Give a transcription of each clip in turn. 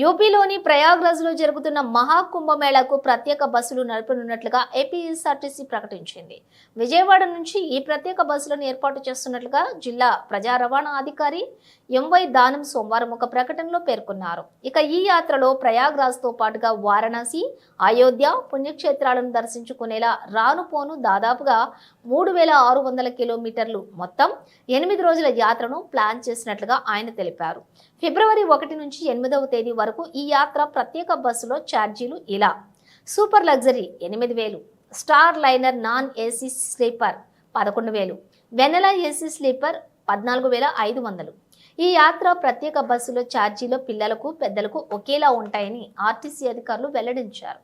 యూపీలోని ప్రయాగ్రాజ్లో జరుగుతున్న మహాకుంభమేళాకు ప్రత్యేక బస్సులు నడపనున్నట్లుగా ఏపీఎస్ఆర్టీసీ ప్రకటించింది. విజయవాడ నుంచి ఈ ప్రత్యేక బస్సులను ఏర్పాటు చేస్తున్నట్లుగా జిల్లా ప్రజా రవాణా అధికారి ఎంవై దానం సోమవారం ఒక ప్రకటనలో పేర్కొన్నారు. ఇక ఈ యాత్రలో ప్రయాగ్రాజ్తో పాటుగా వారణాసి, అయోధ్య పుణ్యక్షేత్రాలను దర్శించుకునేలా రానుపోను దాదాపుగా 3600 కిలోమీటర్లు మొత్తం 8 రోజుల యాత్రను ప్లాన్ చేసినట్లుగా ఆయన తెలిపారు. ఫిబ్రవరి 1 నుంచి 8వ తేదీ వరకు ఈ యాత్ర ప్రత్యేక బస్సులో ఛార్జీలు ఇలా: super luxury 8000, star liner non AC sleeper 11000, వెనెలా ఏసీ స్లీపర్ 14500. ఈ యాత్ర ప్రత్యేక బస్సులో ఛార్జీలు పిల్లలకు పెద్దలకు ఒకేలా ఉంటాయని ఆర్టీసీ అధికారులు వెల్లడించారు.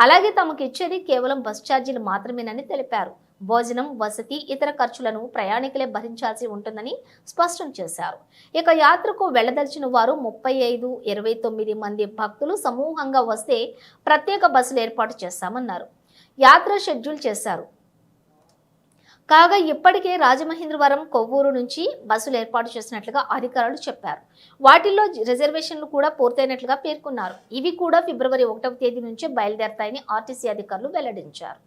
అలాగే తమకు ఇచ్చేది కేవలం బస్ ఛార్జీలు మాత్రమేనని తెలిపారు. భోజనం, వసతి, ఇతర ఖర్చులను ప్రయాణికులే భరించాల్సి ఉంటుందని స్పష్టం చేశారు. ఇక యాత్రకు వెళ్లదలిచిన వారు 35-29 మంది భక్తులు సమూహంగా వస్తే ప్రత్యేక బస్సులు ఏర్పాటు చేస్తామన్నారు. యాత్ర షెడ్యూల్ చేశారు. కాగా ఇప్పటికే రాజమహేంద్రవరం, కొవ్వూరు నుంచి బస్సులు ఏర్పాటు చేసినట్లుగా అధికారులు చెప్పారు. వాటిల్లో రిజర్వేషన్లు కూడా పూర్తయినట్లుగా పేర్కొన్నారు. ఇవి కూడా ఫిబ్రవరి 1వ తేదీ నుంచే బయలుదేరతాయని ఆర్టీసీ అధికారులు వెల్లడించారు.